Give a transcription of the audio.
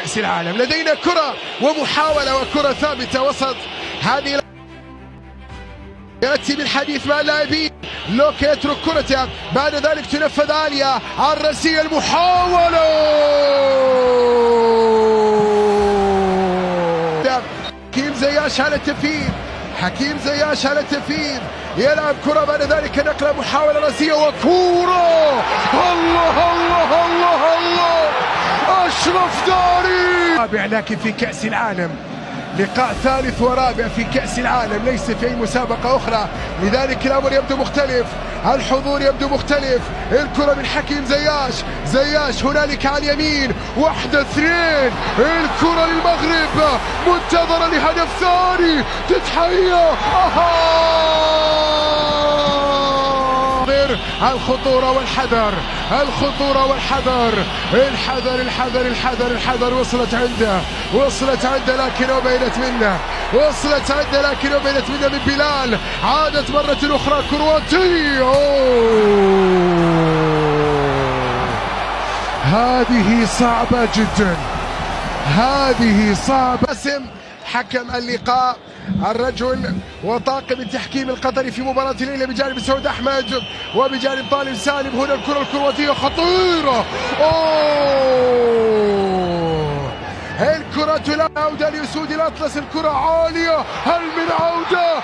كأس العالم لدينا كرة ومحاولة وكرة ثابتة وسط هذه. يأتي بالحديث مع اللاعبين، لوكا يترك كرته، بعد ذلك تنفذ عالية على الرأسية، المحاولة حكيم زياش على التنفيذ، حكيم زياش على التنفيذ، يلعب كرة بعد ذلك نقلة محاولة رأسية وكورة. الله الله الله الله، أشرف داري رابع لكن في كأس العالم، لقاء ثالث ورابع في كأس العالم ليس في أي مسابقة أخرى، لذلك الأمر يبدو مختلف، الحضور يبدو مختلف. الكرة من حكيم زياش، زياش هنالك على اليمين، 1-2، الكرة للمغرب منتظرة لهدف ثاني، تتحيا الخطورة والحذر، الخطورة والحذر، الحذر الحذر الحذر الحذر، وصلت عنده، وصلت عنده لكن أبينت منه، وصلت عنده لكن أبينت منه من بلال، عادت مرة أخرى كرواتي. هذه صعبة جدا، هذه صعبة. اسم حكم اللقاء الرجل وطاقم التحكيم القطري في مباراة الليلة بجانب سعود أحمد وبجانب طالب سالم. هنا الكرة الكرواتية خطيرة، الكرة لا عودة لأسود الأطلس، الكرة عالية، هل من عودة؟